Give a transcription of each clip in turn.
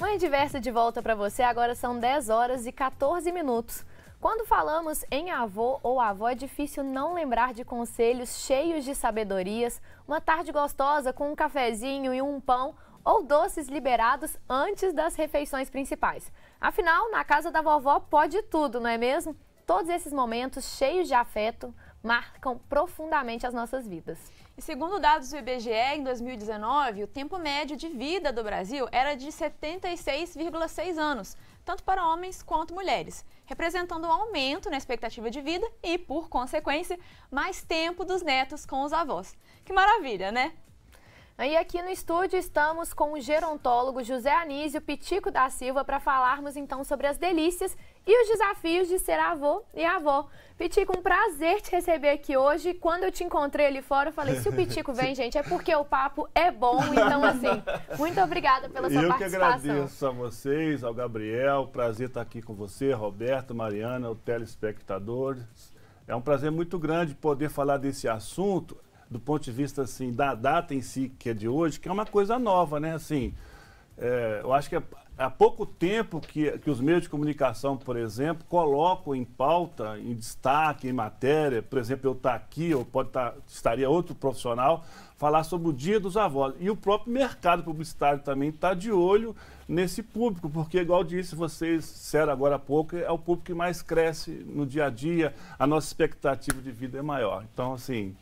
Manhã Diversa de volta para você, agora são 10 horas e 14 minutos. Quando falamos em avô ou avó, é difícil não lembrar de conselhos cheios de sabedorias, uma tarde gostosa com um cafezinho e um pão ou doces liberados antes das refeições principais. Afinal, na casa da vovó pode tudo, não é mesmo? Todos esses momentos cheios de afeto marcam profundamente as nossas vidas. E segundo dados do IBGE, em 2019, o tempo médio de vida do Brasil era de 76,6 anos, tanto para homens quanto mulheres, representando um aumento na expectativa de vida e, por consequência, mais tempo dos netos com os avós. Que maravilha, né? E aqui no estúdio estamos com o gerontólogo José Anísio Pitico da Silva para falarmos então sobre as delícias e os desafios de ser avô e avó. Pitico, um prazer te receber aqui hoje. Quando eu te encontrei ali fora, eu falei, se o Pitico vem, gente, é porque o papo é bom. Então, assim, muito obrigada pela sua participação. Eu que agradeço a vocês, ao Gabriel. Prazer estar aqui com você, Roberto, Mariana, o telespectadores. É um prazer muito grande poder falar desse assunto do ponto de vista assim, da data em si, que é de hoje, que é uma coisa nova, né? Assim, eu acho que há pouco tempo que os meios de comunicação, por exemplo, colocam em pauta, em destaque, em matéria, por exemplo, eu estar aqui, ou estaria outro profissional, falar sobre o Dia dos Avós. E o próprio mercado publicitário também está de olho nesse público, porque, igual disse vocês, disseram agora há pouco, é o público que mais cresce no dia a dia, a nossa expectativa de vida é maior. Então, assim,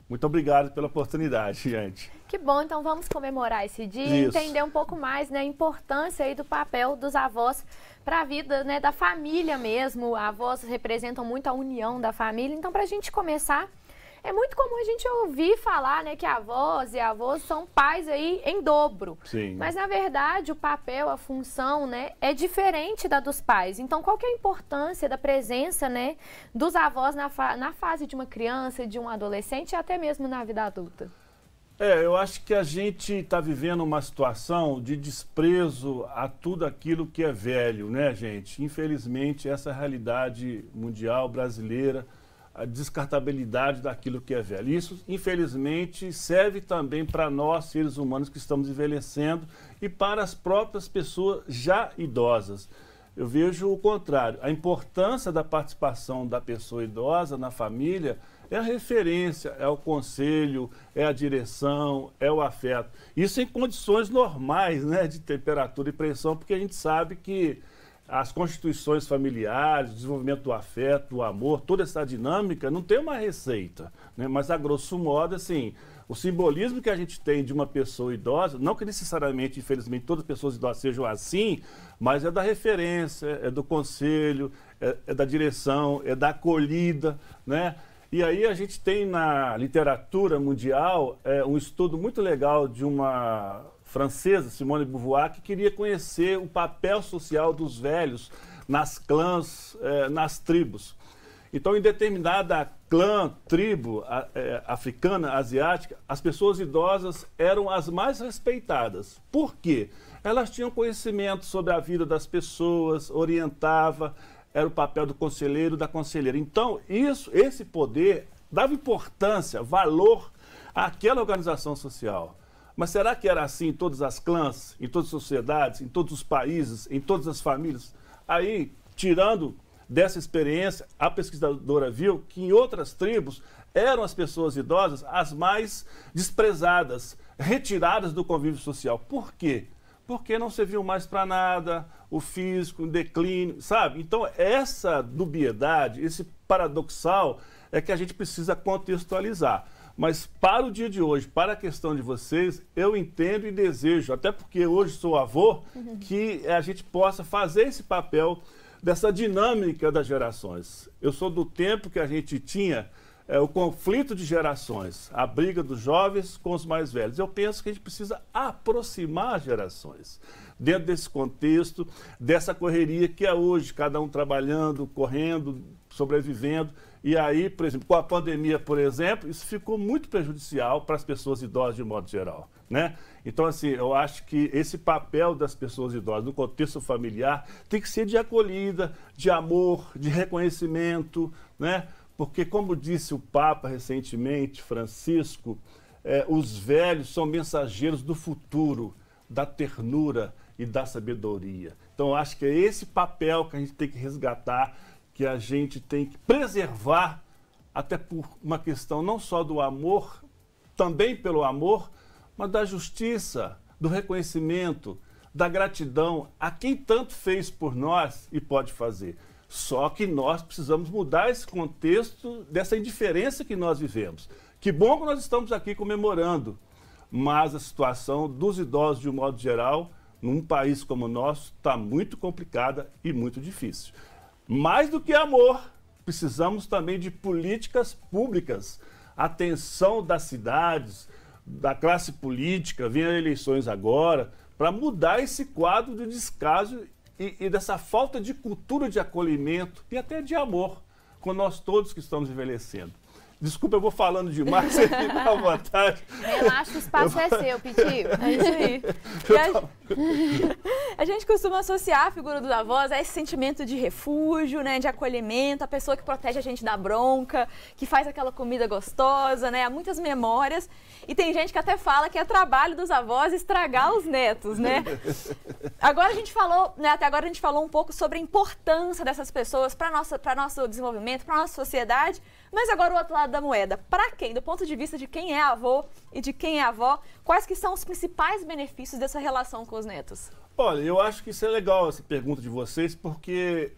muito obrigado pela oportunidade, gente. Que bom, então vamos comemorar esse dia e entender um pouco mais, né, a importância aí do papel dos avós para a vida, né, da família mesmo. Avós representam muito a união da família, então para a gente começar, é muito comum a gente ouvir falar, né, que avós e avós são pais aí em dobro. Sim. Mas, na verdade, o papel, a função, né, é diferente da dos pais. Então, qual que é a importância da presença, né, dos avós na fase de uma criança, de um adolescente e até mesmo na vida adulta? Eu acho que a gente está vivendo uma situação de desprezo a tudo aquilo que é velho, né, gente? Infelizmente, essa é a realidade mundial, brasileira, a descartabilidade daquilo que é velho. Isso, infelizmente, serve também para nós, seres humanos, que estamos envelhecendo e para as próprias pessoas já idosas. Eu vejo o contrário. A importância da participação da pessoa idosa na família é a referência, é o conselho, é a direção, é o afeto. Isso em condições normais, né, de temperatura e pressão, porque a gente sabe que as constituições familiares, o desenvolvimento do afeto, do amor, toda essa dinâmica não tem uma receita, né? Mas a grosso modo, assim, o simbolismo que a gente tem de uma pessoa idosa, não que necessariamente, infelizmente, todas as pessoas idosas sejam assim, mas é da referência, é do conselho, é da direção, é da acolhida, né? E aí a gente tem na literatura mundial um estudo muito legal de uma francesa, Simone de Beauvoir, que queria conhecer o papel social dos velhos nas clãs, nas tribos. Então, em determinada clã, tribo africana, asiática, as pessoas idosas eram as mais respeitadas. Por quê? Elas tinham conhecimento sobre a vida das pessoas, orientava, era o papel do conselheiro, da conselheira. Então, esse poder dava importância, valor àquela organização social. Mas será que era assim em todas as clãs, em todas as sociedades, em todos os países, em todas as famílias? Aí, tirando dessa experiência, a pesquisadora viu que em outras tribos eram as pessoas idosas as mais desprezadas, retiradas do convívio social. Por quê? Porque não serviam mais para nada, o físico, o declínio, sabe? Então, essa dubiedade, esse paradoxal é que a gente precisa contextualizar. Mas para o dia de hoje, para a questão de vocês, eu entendo e desejo, até porque hoje sou avô, que a gente possa fazer esse papel dessa dinâmica das gerações. Eu sou do tempo que a gente tinha o conflito de gerações, a briga dos jovens com os mais velhos. Eu penso que a gente precisa aproximar as gerações dentro desse contexto, dessa correria que é hoje, cada um trabalhando, correndo, sobrevivendo. E aí, por exemplo, com a pandemia, por exemplo, isso ficou muito prejudicial para as pessoas idosas de modo geral, né? Então, assim, eu acho que esse papel das pessoas idosas no contexto familiar tem que ser de acolhida, de amor, de reconhecimento, né? Porque, como disse o Papa recentemente, Francisco, os velhos são mensageiros do futuro, da ternura e da sabedoria. Então, eu acho que é esse papel que a gente tem que resgatar, que a gente tem que preservar, até por uma questão não só do amor, também pelo amor, mas da justiça, do reconhecimento, da gratidão a quem tanto fez por nós e pode fazer. Só que nós precisamos mudar esse contexto dessa indiferença que nós vivemos. Que bom que nós estamos aqui comemorando, mas a situação dos idosos, de um modo geral, num país como o nosso, está muito complicada e muito difícil. Mais do que amor, precisamos também de políticas públicas, atenção das cidades, da classe política, vem as eleições agora, para mudar esse quadro de descaso e dessa falta de cultura de acolhimento e até de amor com nós todos que estamos envelhecendo. Desculpa, eu vou falando demais, você fica à vontade. Relaxa, o espaço é seu, Piti. É isso aí. A gente costuma associar a figura dos avós a esse sentimento de refúgio, né, de acolhimento, a pessoa que protege a gente da bronca, que faz aquela comida gostosa, né, há muitas memórias. E tem gente que até fala que é trabalho dos avós estragar os netos, né? Agora a gente falou, né, até agora a gente falou um pouco sobre a importância dessas pessoas para nosso desenvolvimento, para nossa sociedade, mas agora o outro lado da moeda. Para quem? Do ponto de vista de quem é avô e de quem é avó, quais que são os principais benefícios dessa relação com os netos? Olha, eu acho que isso é legal, essa pergunta de vocês, porque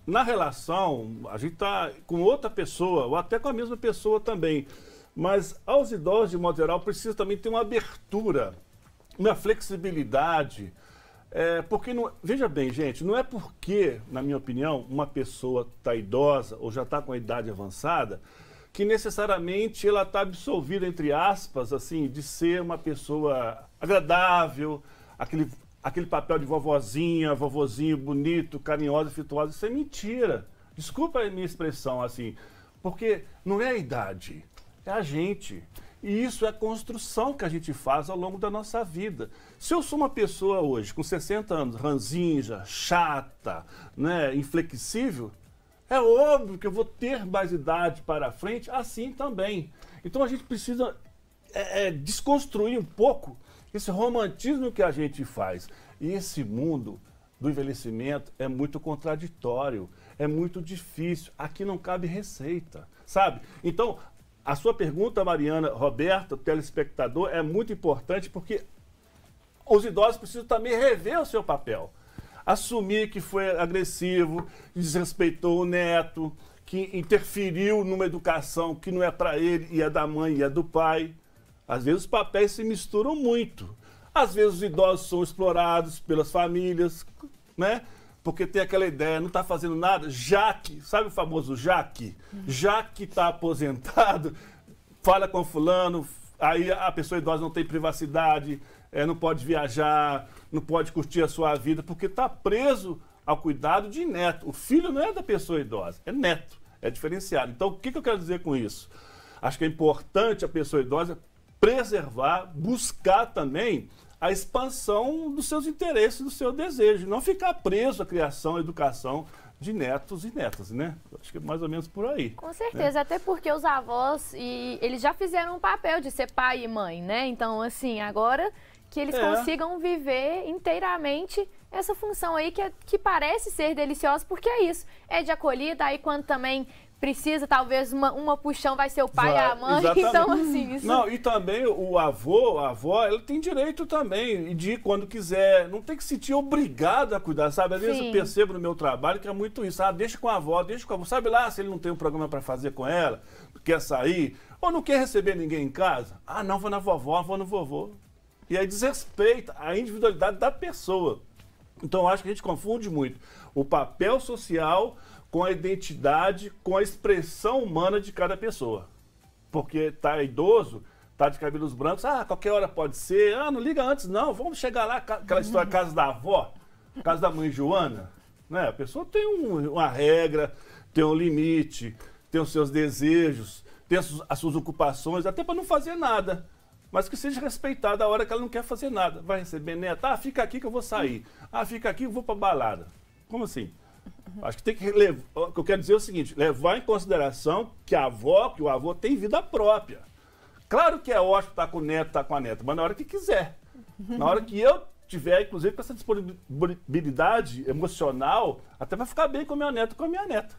na relação, a gente está com outra pessoa, ou até com a mesma pessoa também. Mas aos idosos, de modo geral, precisa também ter uma abertura, uma flexibilidade. Porque, veja bem, gente, não é porque, na minha opinião, uma pessoa está idosa ou já está com a idade avançada, que necessariamente ela está absolvida, entre aspas, assim, de ser uma pessoa agradável, aquele papel de vovozinha, vovozinho bonito, carinhosa, afetuosa. Isso é mentira. Desculpa a minha expressão assim, porque não é a idade, é a gente. E isso é a construção que a gente faz ao longo da nossa vida. Se eu sou uma pessoa hoje com 60 anos, ranzinja, chata, né, inflexível, é óbvio que eu vou ter mais idade para frente, assim também. Então a gente precisa desconstruir um pouco esse romantismo que a gente faz. E esse mundo do envelhecimento é muito contraditório, é muito difícil. Aqui não cabe receita, sabe? Então, a sua pergunta, Mariana, Roberta, telespectador, é muito importante porque os idosos precisam também rever o seu papel. Assumir que foi agressivo, desrespeitou o neto, que interferiu numa educação que não é para ele, e é da mãe e é do pai. Às vezes os papéis se misturam muito. Às vezes os idosos são explorados pelas famílias, né? Porque tem aquela ideia, não está fazendo nada, já que, sabe o famoso já que? Já que está aposentado, fala com fulano, aí a pessoa idosa não tem privacidade, não pode viajar, não pode curtir a sua vida, porque está preso ao cuidado de neto. O filho não é da pessoa idosa, é neto, é diferenciado. Então, o que eu quero dizer com isso? Acho que é importante a pessoa idosa preservar, buscar também a expansão dos seus interesses, do seu desejo, não ficar preso à criação, à educação de netos e netas, né? Acho que é mais ou menos por aí. Com certeza, né? Até porque os avós, eles já fizeram um papel de ser pai e mãe, né? Então, assim, agora que eles consigam viver inteiramente essa função aí que parece ser deliciosa, porque é isso, é de acolhida, aí quando também precisa, talvez, uma puxão vai ser o pai e a mãe, exatamente. Então assim... Isso... Não, e também o avô, a avó, ela tem direito também de ir quando quiser, não tem que se sentir obrigado a cuidar, sabe? Às vezes eu percebo no meu trabalho que é muito isso, deixa com a avó, sabe lá se ele não tem um programa para fazer com ela, quer sair, ou não quer receber ninguém em casa, não, vou na vovó, vou no vovô. E aí desrespeita a individualidade da pessoa. Então eu acho que a gente confunde muito o papel social com a identidade, com a expressão humana de cada pessoa. Porque tá idoso, tá de cabelos brancos, qualquer hora pode ser, não liga antes não, vamos chegar lá, aquela história, casa da avó, casa da mãe Joana, né? A pessoa tem uma regra, tem um limite, tem os seus desejos, tem as suas ocupações, até para não fazer nada, mas que seja respeitada a hora que ela não quer fazer nada. Vai receber neto, fica aqui que eu vou sair, fica aqui que eu vou para balada. Como assim? Acho que tem que levar, o que eu quero dizer é o seguinte, levar em consideração que a avó, que o avô tem vida própria. Claro que é ótimo estar com o neto, estar com a neta, mas na hora que quiser. Na hora que eu tiver, inclusive, com essa disponibilidade emocional, até vai ficar bem com o meu neto e com a minha neta.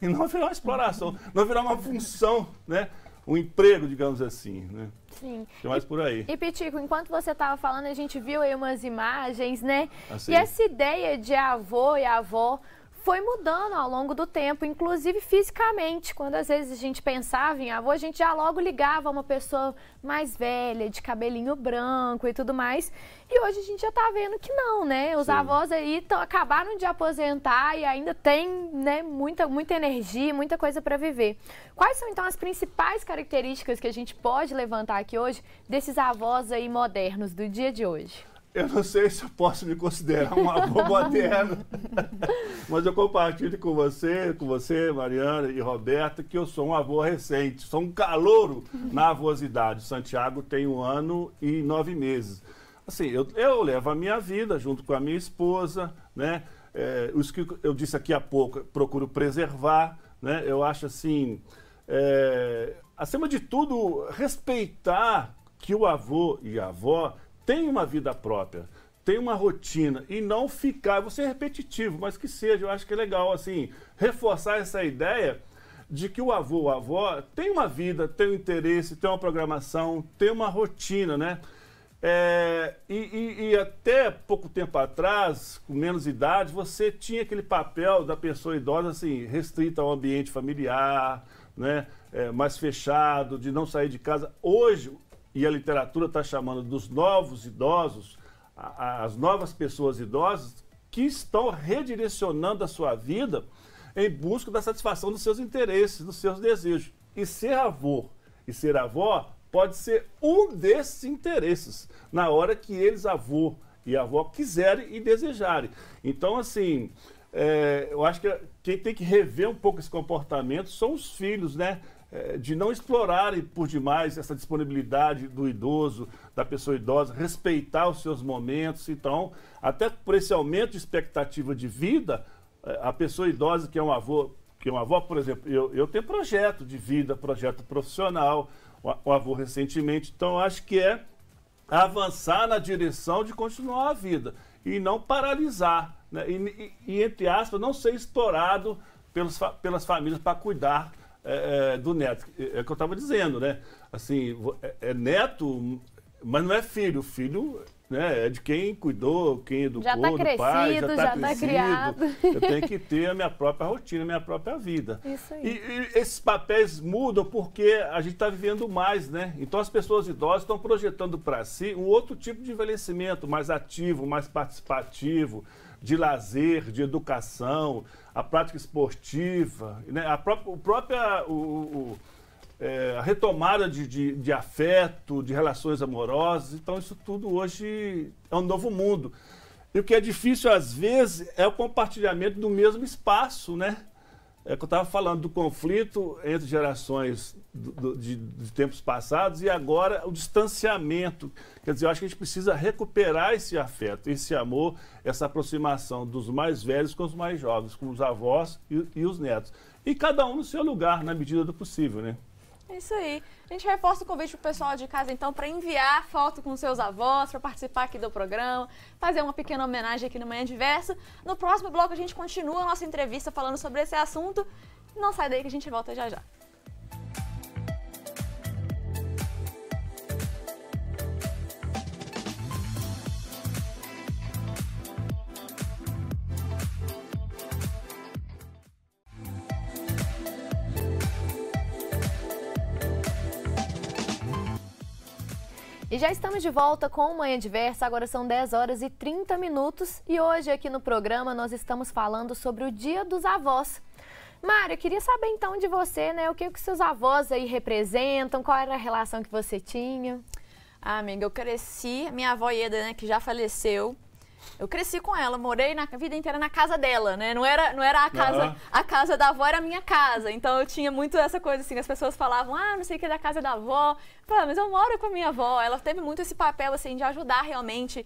E não virar uma exploração, não virar uma função, né? Um emprego, digamos assim, né? Sim. Tem mais por aí. E, Pitico, enquanto você estava falando, a gente viu aí umas imagens, né? Assim. E essa ideia de avô e avó foi mudando ao longo do tempo, inclusive fisicamente. Quando às vezes a gente pensava em avô, a gente já logo ligava a uma pessoa mais velha, de cabelinho branco e tudo mais. E hoje a gente já tá vendo que não, né? Os avós aí acabaram de aposentar e ainda tem, né, muita energia, muita coisa para viver. Quais são então as principais características que a gente pode levantar aqui hoje desses avós aí modernos do dia de hoje? Eu não sei se eu posso me considerar um avô moderno, mas eu compartilho com você, Mariana e Roberta, que eu sou um avô recente, sou um calouro na avosidade. Santiago tem 1 ano e 9 meses. Assim, eu levo a minha vida junto com a minha esposa, né? Os que eu disse aqui há pouco, procuro preservar, né? Eu acho assim, acima de tudo, respeitar que o avô e a avó tem uma vida própria, tem uma rotina e não ficar, vou ser repetitivo, mas que seja, eu acho que é legal, assim, reforçar essa ideia de que o avô ou a avó tem uma vida, tem um interesse, tem uma programação, tem uma rotina, né? E até pouco tempo atrás, com menos idade, você tinha aquele papel da pessoa idosa, assim, restrita ao ambiente familiar, né? Mais fechado, de não sair de casa. Hoje, e a literatura está chamando dos novos idosos, as novas pessoas idosas que estão redirecionando a sua vida em busca da satisfação dos seus interesses, dos seus desejos. E ser avô e ser avó pode ser um desses interesses, na hora que eles, avô e avó, quiserem e desejarem. Então, assim, eu acho que quem tem que rever um pouco esse comportamento são os filhos, né? De não explorarem por demais essa disponibilidade do idoso, da pessoa idosa, respeitar os seus momentos. Então, até por esse aumento de expectativa de vida, a pessoa idosa que é um avô, por exemplo, eu tenho projeto de vida, projeto profissional, o avô recentemente, então eu acho que é avançar na direção de continuar a vida e não paralisar, né? E entre aspas, não ser explorado pelas famílias para cuidar do neto. É o que eu estava dizendo, né? Assim, é neto, mas não é filho. Filho, né, é de quem cuidou, quem educou, já tá crescido, do pai, já está criado. Eu tenho que ter a minha própria rotina, a minha própria vida. Isso aí. E esses papéis mudam porque a gente está vivendo mais, né? Então as pessoas idosas estão projetando para si um outro tipo de envelhecimento, mais ativo, mais participativo, de lazer, de educação, a prática esportiva, né? A retomada de afeto, de relações amorosas. Então isso tudo hoje é um novo mundo. E o que é difícil às vezes é o compartilhamento do mesmo espaço, né? É que eu estava falando do conflito entre gerações de tempos passados e agora o distanciamento. Quer dizer, eu acho que a gente precisa recuperar esse afeto, esse amor, essa aproximação dos mais velhos com os mais jovens, com os avós e os netos. E cada um no seu lugar, na medida do possível, né? É isso aí. A gente reforça o convite para o pessoal de casa, então, para enviar foto com seus avós, para participar aqui do programa, fazer uma pequena homenagem aqui no Manhã Diversa. No próximo bloco, a gente continua a nossa entrevista falando sobre esse assunto. Não sai daí que a gente volta já já. E já estamos de volta com o Manhã Diversa, agora são 10 horas e 30 minutos e hoje aqui no programa nós estamos falando sobre o Dia dos Avós. Mário, eu queria saber então de você, né, o que os seus avós aí representam, qual era a relação que você tinha? Ah, amiga, eu cresci, minha avó Ieda, né, que já faleceu, eu cresci com ela, morei na vida inteira na casa dela, né? Não era a casa da avó, era a minha casa. Então eu tinha muito essa coisa assim, as pessoas falavam, não sei o que é da casa da avó. Eu falava, mas eu moro com a minha avó. Ela teve muito esse papel assim de ajudar realmente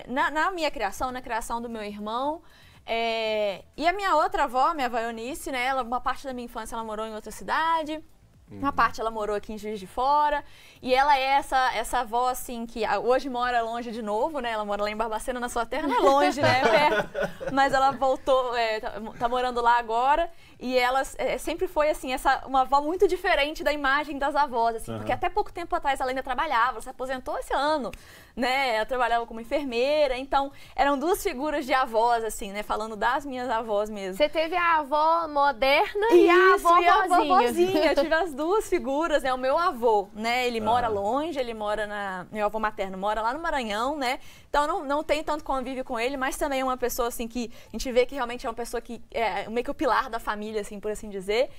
na minha criação, na criação do meu irmão. E a minha outra avó, minha avó Eunice, né? Uma parte da minha infância ela morou em outra cidade. Uma parte ela morou aqui em Juiz de Fora. E ela é essa avó, assim, que hoje mora longe de novo, né? Ela mora lá em Barbacena, na sua terra. Não é longe, né? É perto. Mas ela voltou, tá morando lá agora. E ela sempre foi, assim, uma avó muito diferente da imagem das avós, assim. Porque até pouco tempo atrás ela ainda trabalhava. Ela se aposentou esse ano, né? Ela trabalhava como enfermeira. Então, eram duas figuras de avós, assim, né? Falando das minhas avós mesmo. Você teve a avó moderna e a avó vozinha. Eu tive as duas figuras, né? O meu avô, né? Ele mora longe, meu avô materno mora lá no Maranhão, né? Então não tem tanto convívio com ele, mas também é uma pessoa, assim, que a gente vê que realmente é uma pessoa que é meio que o pilar da família, assim, por assim dizer.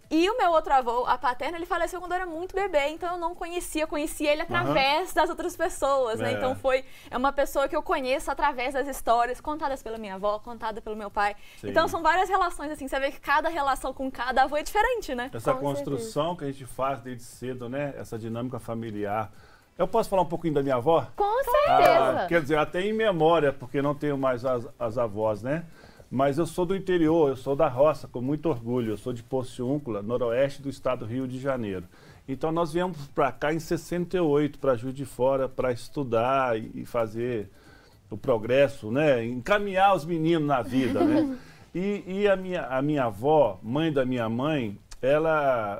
E o meu outro avô, a paterna, ele faleceu quando eu era muito bebê, então eu não conheci ele através das outras pessoas, né? Então é uma pessoa que eu conheço através das histórias contadas pela minha avó, contada pelo meu pai. Sim. Então são várias relações, assim, você vê que cada relação com cada avô é diferente, né? Essa construção que a gente faz desde cedo, né? Essa dinâmica familiar. Eu posso falar um pouquinho da minha avó? Com certeza! Quer dizer, até em memória, porque não tenho mais as avós, né? Mas eu sou do interior, eu sou da roça, com muito orgulho. Eu sou de Porciúncula, noroeste do estado do Rio de Janeiro. Então nós viemos para cá em 68, para Juiz de Fora, para estudar e fazer o progresso, né? Encaminhar os meninos na vida, né? E a minha avó, mãe da minha mãe,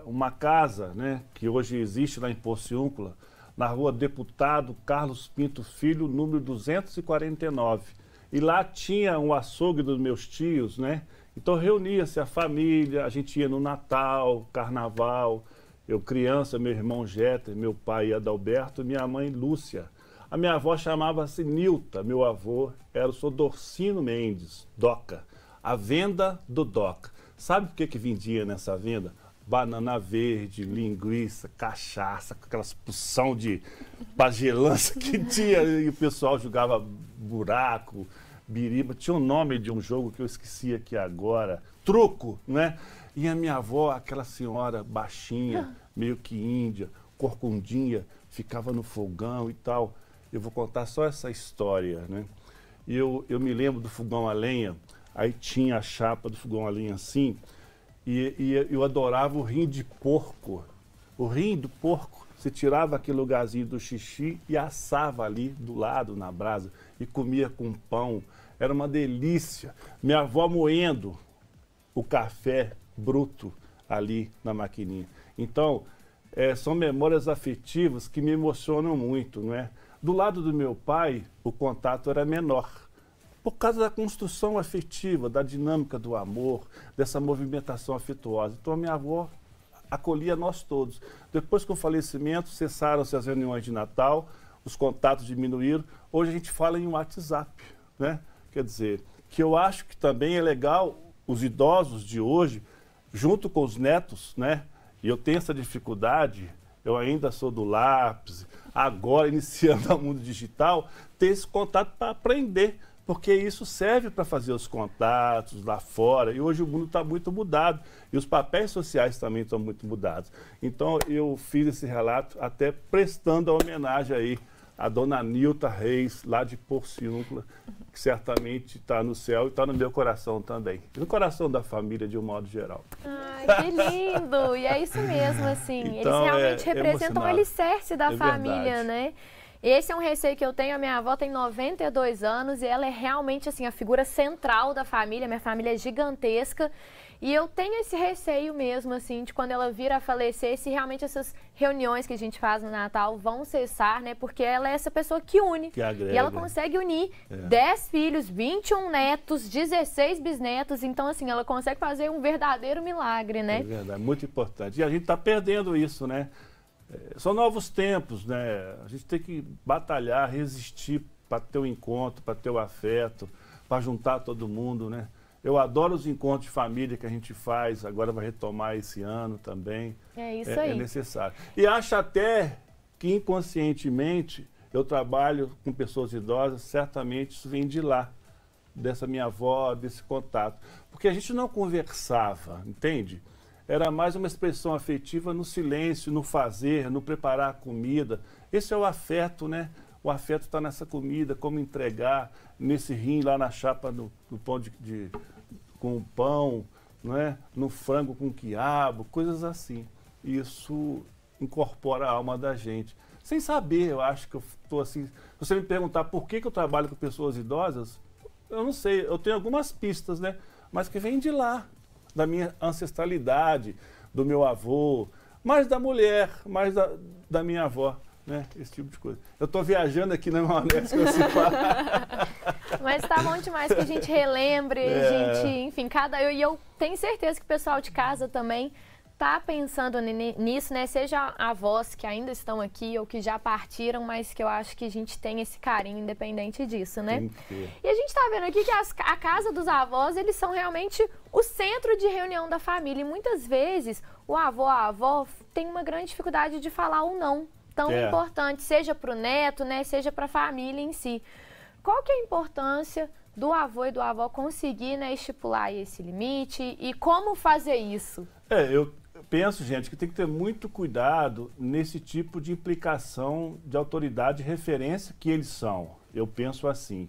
uma casa, né, que hoje existe lá em Porciúncula, na rua Deputado Carlos Pinto Filho, número 249. E lá tinha um açougue dos meus tios, né? Então reunia-se a família, a gente ia no Natal, Carnaval, eu criança, meu irmão Jeter, meu pai Adalberto, minha mãe Lúcia. A minha avó chamava-se Nilta, meu avô era o Sodorcino Mendes, Doca, a venda do Doca. Sabe o que vendia nessa venda? Banana verde, linguiça, cachaça, com aquelas porção de pagelança que tinha, e o pessoal jogava buraco, biriba, tinha um nome de um jogo que eu esqueci aqui agora, truco, né? E a minha avó, aquela senhora baixinha, meio que índia, corcundinha, ficava no fogão e tal. Eu vou contar só essa história, né? E eu me lembro do fogão a lenha, aí tinha a chapa do fogão a lenha assim, e eu adorava o rim de porco. O rim do porco, você tirava aquele lugarzinho do xixi e assava ali do lado na brasa e comia com pão. Era uma delícia. Minha avó moendo o café bruto ali na maquininha. Então, são memórias afetivas que me emocionam muito, não é? Do lado do meu pai, o contato era menor. Por causa da construção afetiva, da dinâmica do amor, dessa movimentação afetuosa. Então a minha avó acolhia nós todos. Depois que o falecimento, cessaram-se as reuniões de Natal, os contatos diminuíram. Hoje a gente fala em WhatsApp, né? Quer dizer, que eu acho que também é legal os idosos de hoje, junto com os netos, né? E eu tenho essa dificuldade, eu ainda sou do lápis, agora iniciando o mundo digital, ter esse contato para aprender. Porque isso serve para fazer os contatos lá fora. E hoje o mundo está muito mudado. E os papéis sociais também estão muito mudados. Então eu fiz esse relato até prestando a homenagem aí à dona Nilta Reis, lá de Porciúncula, que certamente está no céu e está no meu coração também. E no coração da família, de um modo geral. Ai, que lindo! E é isso mesmo, assim. Então, eles realmente representam o alicerce da família, verdade. né? Esse é um receio que eu tenho. A minha avó tem 92 anos e ela é realmente assim a figura central da família. Minha família é gigantesca e eu tenho esse receio mesmo, assim, de quando ela vir a falecer, se realmente essas reuniões que a gente faz no Natal vão cessar, né? Porque ela é essa pessoa que une. Que agrega. E ela consegue unir 10 filhos, 21 netos, 16 bisnetos. Então, assim, ela consegue fazer um verdadeiro milagre, né? É verdade, muito importante. E a gente está perdendo isso, né? São novos tempos, né? A gente tem que batalhar, resistir para ter o encontro, para ter o afeto, para juntar todo mundo, né? Eu adoro os encontros de família que a gente faz, agora vai retomar esse ano também. É isso aí. É necessário. E acho até que inconscientemente eu trabalho com pessoas idosas, certamente isso vem de lá, dessa minha avó, desse contato. Porque a gente não conversava, entende? Era mais uma expressão afetiva no silêncio, no fazer, no preparar a comida. Esse é o afeto, né? O afeto está nessa comida, como entregar, nesse rim lá na chapa do pão com o pão, não é? No frango com quiabo, coisas assim. isso incorpora a alma da gente. Sem saber, eu acho que eu estou assim... Se você me perguntar por que eu trabalho com pessoas idosas, eu não sei, eu tenho algumas pistas, né? Mas que vem de lá, da minha ancestralidade, do meu avô, mais da mulher, mais da minha avó, né? Esse tipo de coisa. Eu estou viajando aqui na maionese que você fala. Mas tá bom demais que a gente relembre, gente, enfim, e eu tenho certeza que o pessoal de casa também tá pensando nisso, né? Seja avós que ainda estão aqui ou que já partiram, mas que eu acho que a gente tem esse carinho independente disso, né? E a gente tá vendo aqui que a casa dos avós, eles são realmente o centro de reunião da família. E muitas vezes o avô, a avó tem uma grande dificuldade de falar o não tão importante, seja para o neto, né? Seja para a família em si. Qual que é a importância do avô e do avó conseguir, né, estipular esse limite e como fazer isso? Eu penso, gente, que tem que ter muito cuidado nesse tipo de implicação de autoridade e referência que eles são. Eu penso assim,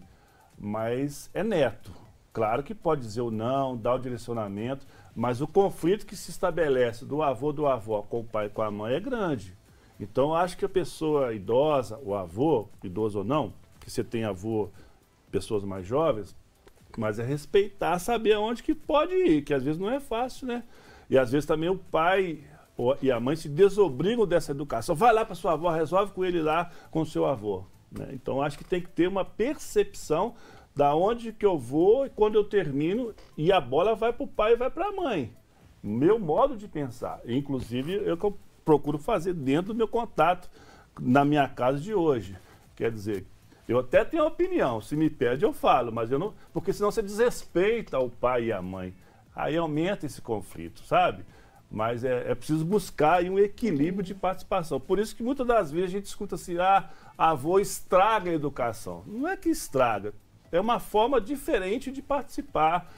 mas é neto. Claro que pode dizer o não, dar o direcionamento, mas o conflito que se estabelece do avô, do avó com o pai e com a mãe é grande. Então, eu acho que a pessoa idosa, o avô, idoso ou não, que você tem avô, pessoas mais jovens, mas é respeitar, saber aonde que pode ir, que às vezes não é fácil, né? E às vezes também o pai e a mãe se desobrigam dessa educação. Vai lá para sua avó, resolve com ele lá, com o seu avô, né? Então, acho que tem que ter uma percepção da onde que eu vou e quando eu termino, e a bola vai para o pai e vai para a mãe. Meu modo de pensar. Inclusive, eu procuro fazer dentro do meu contato na minha casa de hoje. Quer dizer, eu até tenho opinião, se me pede eu falo, mas eu não, porque senão você desrespeita o pai e a mãe. Aí aumenta esse conflito, sabe? Mas é preciso buscar aí um equilíbrio de participação. Por isso que muitas das vezes a gente escuta assim, avô estraga a educação. Não é que estraga, é uma forma diferente de participar,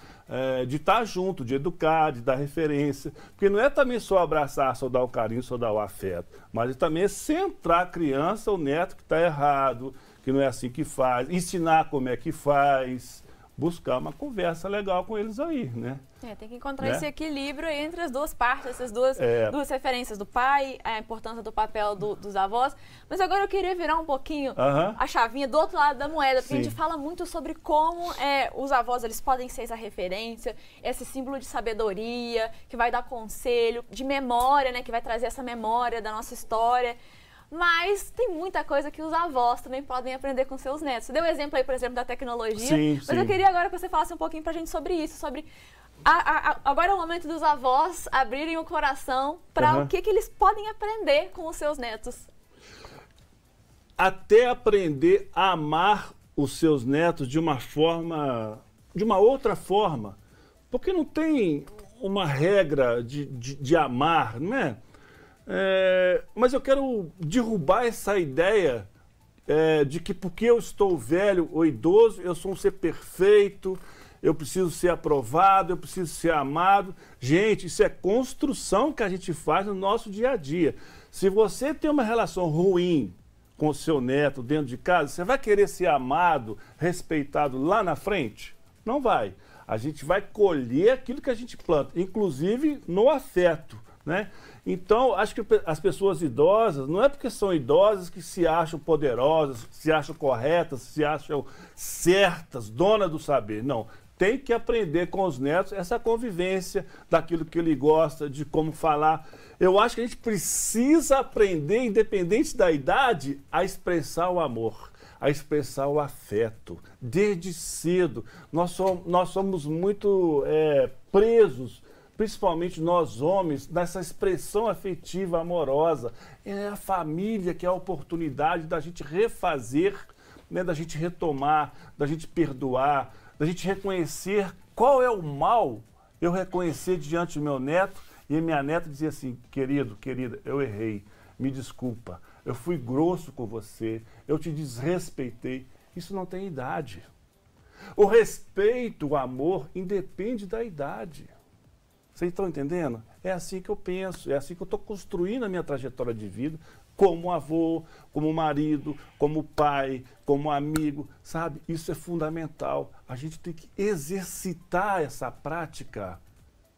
de estar junto, de educar, de dar referência. Porque não é também só abraçar, só dar o carinho, só dar o afeto, mas também é centrar a criança, o neto que está errado, que não é assim que faz, ensinar como é que faz, buscar uma conversa legal com eles aí, né? Tem que encontrar esse equilíbrio entre as duas partes, essas duas referências do pai, a importância do papel dos avós. Mas agora eu queria virar um pouquinho a chavinha do outro lado da moeda, porque a gente fala muito sobre como os avós eles podem ser essa referência, esse símbolo de sabedoria, que vai dar conselho, de memória, né, que vai trazer essa memória da nossa história. Mas tem muita coisa que os avós também podem aprender com seus netos. Você deu exemplo aí, por exemplo, da tecnologia. Mas eu queria agora que você falasse um pouquinho pra gente sobre isso, sobre... agora é o momento dos avós abrirem o coração para o que eles podem aprender com os seus netos. Até aprender a amar os seus netos de uma outra forma. Porque não tem uma regra de amar, não é? Mas eu quero derrubar essa ideia de que porque eu estou velho ou idoso, eu sou um ser perfeito, eu preciso ser aprovado, eu preciso ser amado. Gente, isso é construção que a gente faz no nosso dia a dia. Se você tem uma relação ruim com o seu neto dentro de casa, você vai querer ser amado, respeitado lá na frente? Não vai. A gente vai colher aquilo que a gente planta, inclusive no afeto, né? Então, acho que as pessoas idosas, não é porque são idosas que se acham poderosas, se acham corretas, se acham certas, donas do saber. Não, tem que aprender com os netos essa convivência, daquilo que ele gosta, de como falar. Eu acho que a gente precisa aprender, independente da idade, a expressar o amor, a expressar o afeto, desde cedo. Nós somos muito presos, principalmente nós homens, nessa expressão afetiva, amorosa. É a família que é a oportunidade da gente refazer, né, da gente retomar, da gente perdoar, da gente reconhecer qual é o mal, eu reconhecer diante do meu neto e minha neta dizer assim, querido, querida, eu errei, me desculpa, eu fui grosso com você, eu te desrespeitei. Isso não tem idade. O respeito, o amor, independe da idade. Vocês estão entendendo? É assim que eu penso, é assim que eu estou construindo a minha trajetória de vida, como avô, como marido, como pai, como amigo, sabe? Isso é fundamental. A gente tem que exercitar essa prática,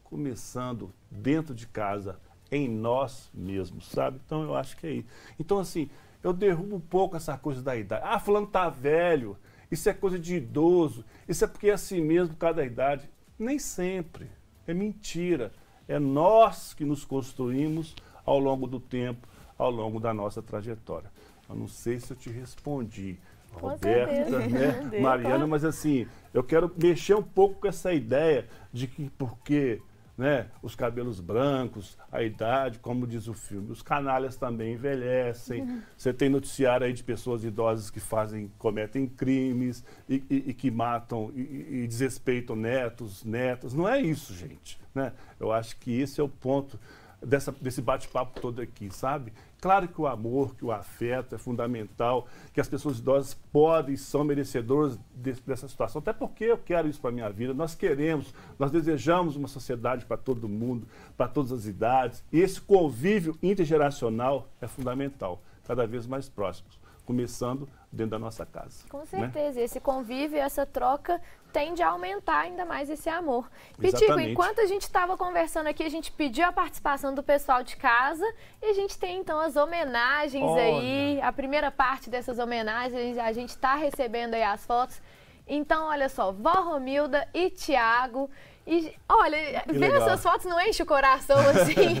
começando dentro de casa, em nós mesmos, sabe? Então, eu acho que é isso. Então, assim, eu derrubo um pouco essa coisa da idade. Ah, fulano tá velho, isso é coisa de idoso, isso é porque é assim mesmo, cada idade. Nem sempre. É mentira. É nós que nos construímos ao longo do tempo, ao longo da nossa trajetória. Eu não sei se eu te respondi, Roberta, né, Mariana, mas assim, eu quero mexer um pouco com essa ideia de que porque, né, os cabelos brancos, a idade, como diz o filme, os canalhas também envelhecem. Você tem noticiário aí de pessoas idosas que cometem crimes e que matam e desrespeitam netos, netas. Não é isso, gente, né? Eu acho que esse é o ponto desse bate-papo todo aqui, sabe? Claro que o amor, que o afeto é fundamental, que as pessoas idosas podem e são merecedoras dessa situação, até porque eu quero isso para a minha vida, nós queremos, nós desejamos uma sociedade para todo mundo, para todas as idades, e esse convívio intergeracional é fundamental, cada vez mais próximos, começando dentro da nossa casa. Com certeza, né? Esse convívio, essa troca tende a aumentar ainda mais esse amor. Exatamente. Pitico, enquanto a gente estava conversando aqui, a gente pediu a participação do pessoal de casa e a gente tem então as homenagens aí, a primeira parte dessas homenagens, a gente está recebendo aí as fotos. Então, olha só, vó Romilda e Tiago. E olha, ver essas fotos não enche o coração assim.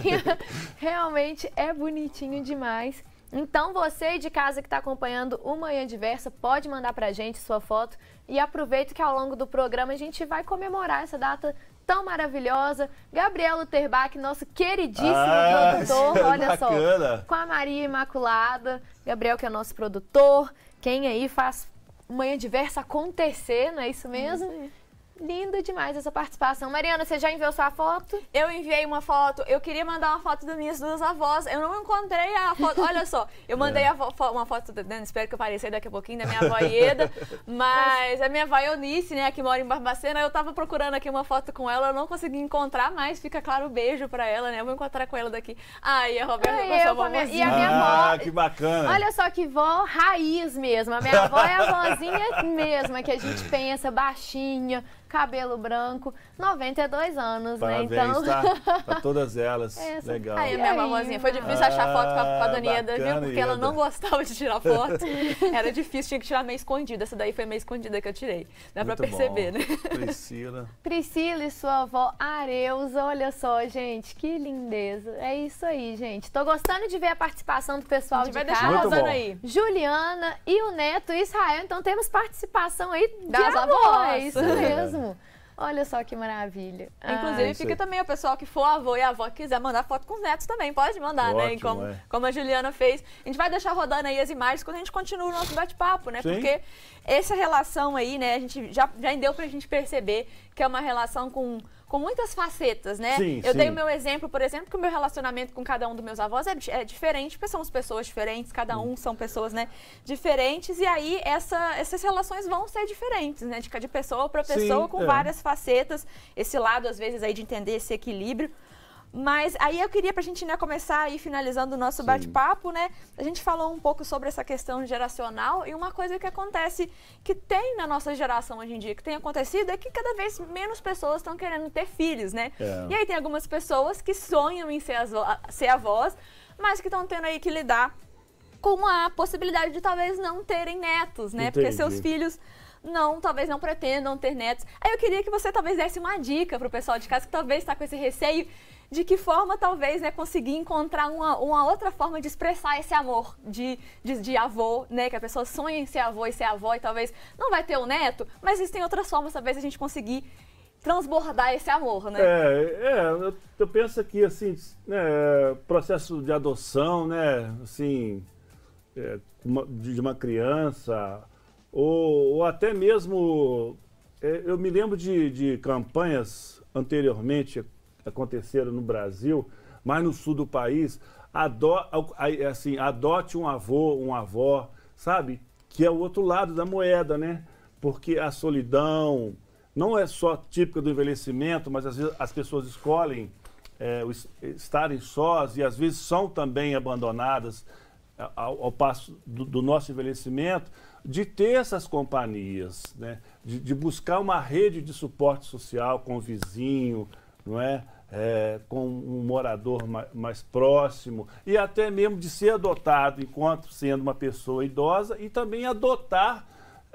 Realmente é bonitinho demais. Então, você de casa que está acompanhando o Manhã Diversa, pode mandar pra gente sua foto e aproveita que ao longo do programa a gente vai comemorar essa data tão maravilhosa. Gabriel Luterbach, nosso queridíssimo produtor, olha só, com a Maria Imaculada. Gabriel que é nosso produtor, quem aí faz o Manhã Diversa acontecer, não é isso mesmo? Linda demais essa participação. Mariana, você já enviou sua foto? Eu enviei uma foto. Eu queria mandar uma foto das minhas duas avós. Eu não encontrei a foto. Olha só, eu mandei uma foto, espero que eu apareça daqui a pouquinho, da minha avó Ieda. Mas a minha avó Eunice, né, que mora em Barbacena, eu tava procurando aqui uma foto com ela, eu não consegui encontrar, mas fica claro, beijo pra ela, né? Eu vou encontrar com ela daqui. E a Roberta com a sua vovozinha. E a minha avó. Que bacana. Olha só que vó raiz mesmo. A minha avó é a vozinha mesma, que a gente pensa, baixinha, cabelo branco, 92 anos, parabéns, né? Então, tá? Pra todas elas. Legal. Aí a minha vovozinha. Foi difícil achar foto com a Dona Ieda, viu? Porque ela não gostava de tirar foto. Era difícil, tinha que tirar meio escondida. Essa daí foi meio escondida que eu tirei. Dá pra perceber, bom. Né? Priscila e sua avó Areuza, olha só, gente, que lindeza. É isso aí, gente. Tô gostando de ver a participação do pessoal de casa. A gente vai deixar rodando aí. Juliana e o neto Israel, então temos participação aí das avós. É isso mesmo. Olha só que maravilha. Inclusive, fica também o pessoal que for avô e avó que quiser mandar foto com os netos também. Pode mandar, ótimo, né? Como a Juliana fez. A gente vai deixar rodando aí as imagens quando a gente continua o nosso bate-papo, né? Sim. Porque essa relação aí, né? A gente já deu pra gente perceber que é uma relação com muitas facetas, né? Eu dei o meu exemplo, por exemplo, que o meu relacionamento com cada um dos meus avós é diferente, porque somos pessoas diferentes, cada um são pessoas, né, diferentes, e aí essas relações vão ser diferentes, né, de pessoa para pessoa, com várias facetas, esse lado, às vezes, aí de entender esse equilíbrio. Mas aí eu queria, pra gente, né, começar aí finalizando o nosso bate-papo, né? A gente falou um pouco sobre essa questão geracional e uma coisa que acontece, que tem na nossa geração hoje em dia, que tem acontecido, é que cada vez menos pessoas estão querendo ter filhos, né? E aí tem algumas pessoas que sonham em ser avós, mas que estão tendo aí que lidar com a possibilidade de talvez não terem netos, né? Porque seus filhos talvez não pretendam ter netos. Aí eu queria que você talvez desse uma dica pro pessoal de casa que talvez está com esse receio, de que forma talvez, né, conseguir encontrar uma outra forma de expressar esse amor de avô, né, que a pessoa sonha em ser avô e ser avó e talvez não vai ter um neto, mas existem outras formas talvez a gente conseguir transbordar esse amor, né? Eu penso que, assim, né, processo de adoção, né, assim, de uma criança, ou até mesmo, eu me lembro de campanhas anteriormente aconteceram no Brasil, mas no sul do país, adote um avô, uma avó, sabe? Que é o outro lado da moeda, né? Porque a solidão não é só típica do envelhecimento, mas às vezes as pessoas escolhem estarem sós e às vezes são também abandonadas ao passo do nosso envelhecimento, de ter essas companhias, né? De buscar uma rede de suporte social com o vizinho, não é? com um morador mais próximo, e até mesmo de ser adotado enquanto sendo uma pessoa idosa, e também adotar,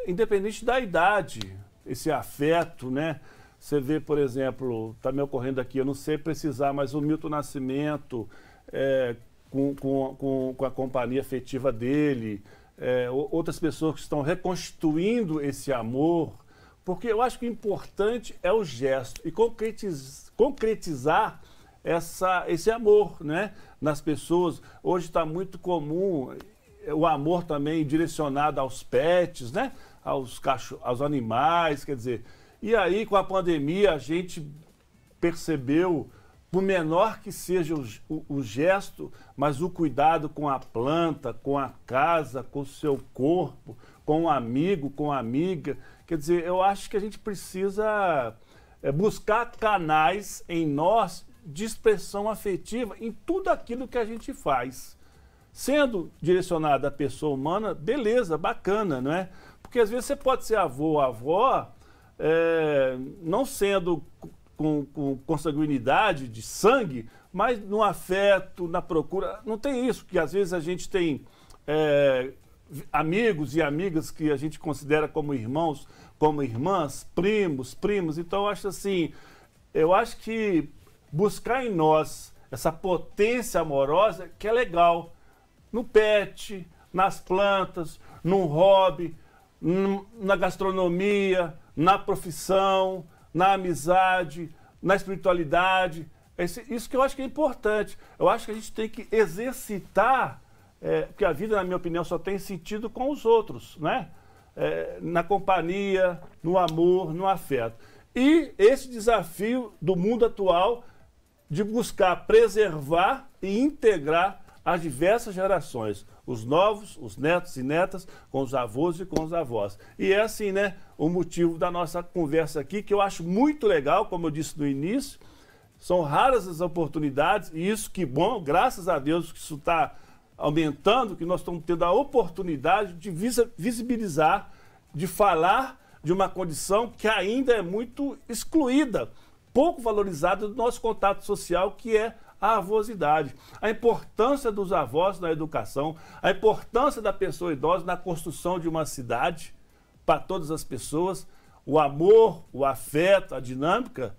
independente da idade, esse afeto, né? Você vê, por exemplo, está me ocorrendo aqui, eu não sei precisar, mas o Milton Nascimento, com a companhia afetiva dele, outras pessoas que estão reconstituindo esse amor, porque eu acho que o importante é o gesto e concretizar esse amor, né, nas pessoas. Hoje está muito comum o amor também direcionado aos pets, né, aos animais, quer dizer. E aí, com a pandemia, a gente percebeu, por menor que seja o gesto, mas o cuidado com a planta, com a casa, com o seu corpo, com o amigo, com a amiga. Quer dizer, eu acho que a gente precisa buscar canais em nós de expressão afetiva em tudo aquilo que a gente faz. Sendo direcionado à pessoa humana, beleza, bacana, não é? Porque às vezes você pode ser avô ou avó, não sendo com consanguinidade de sangue, mas no afeto, na procura. Não tem isso, que às vezes a gente tem amigos e amigas que a gente considera como irmãos, como irmãs, primos. Então eu acho que buscar em nós essa potência amorosa que é legal. No pet, nas plantas, num hobby, na gastronomia, na profissão, na amizade, na espiritualidade. Isso que eu acho que é importante. Eu acho que a gente tem que exercitar, porque a vida, na minha opinião, só tem sentido com os outros, né? Na companhia, no amor, no afeto. E esse desafio do mundo atual de buscar preservar e integrar as diversas gerações, os novos, os netos e netas, com os avós e com os avós. E é assim, né, o motivo da nossa conversa aqui, que eu acho muito legal, como eu disse no início. São raras as oportunidades, e isso que bom, graças a Deus que isso está aumentando, que nós estamos tendo a oportunidade de visibilizar, de falar de uma condição que ainda é muito excluída, pouco valorizada do nosso contato social, que é a avosidade. A importância dos avós na educação, a importância da pessoa idosa na construção de uma cidade para todas as pessoas, o amor, o afeto, a dinâmica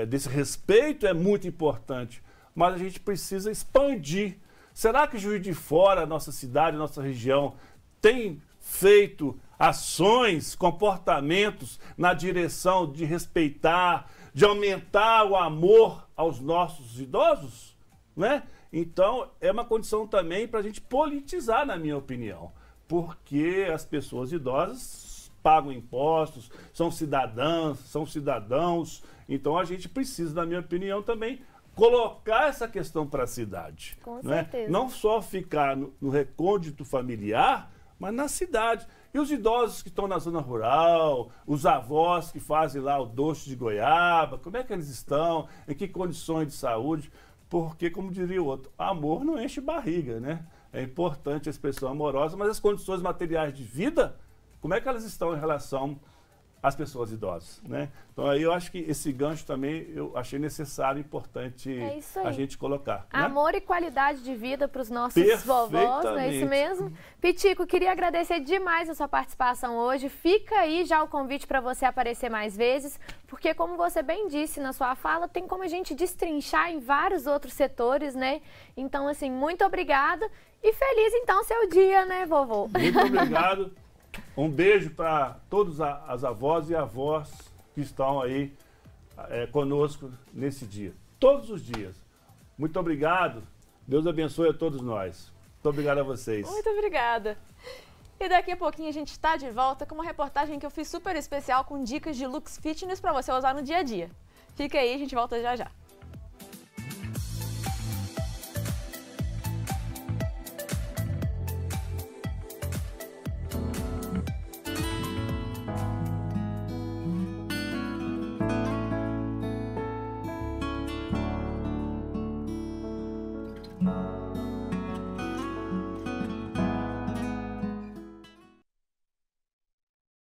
desse respeito é muito importante, mas a gente precisa expandir. Será que Juiz de Fora, nossa cidade, nossa região, tem feito ações, comportamentos na direção de respeitar, de aumentar o amor aos nossos idosos, né? Então, é uma condição também para a gente politizar, na minha opinião, porque as pessoas idosas pagam impostos, são cidadãs, são cidadãos, então a gente precisa, na minha opinião, também colocar essa questão para a cidade. Com né? certeza. Não só ficar no recôndito familiar, mas na cidade. E os idosos que estão na zona rural, os avós que fazem lá o doce de goiaba, como é que eles estão, em que condições de saúde? Porque, como diria o outro, amor não enche barriga, né? É importante a expressão amorosa, mas as condições materiais de vida, como é que elas estão em relação às pessoas idosas, né? Então aí eu acho que esse gancho também eu achei necessário, importante a gente colocar. Né? Amor e qualidade de vida para os nossos vovós, não é isso mesmo? Pitico, queria agradecer demais a sua participação hoje. Fica aí já o convite para você aparecer mais vezes, porque como você bem disse na sua fala, tem como a gente destrinchar em vários outros setores, né? Então, assim, muito obrigada e feliz então seu dia, né, vovô? Muito obrigado. Um beijo para todas as avós e avós que estão aí conosco nesse dia. Todos os dias. Muito obrigado. Deus abençoe a todos nós. Muito obrigado a vocês. Muito obrigada. E daqui a pouquinho a gente está de volta com uma reportagem que eu fiz super especial com dicas de looks fitness para você usar no dia a dia. Fica aí, a gente volta já já.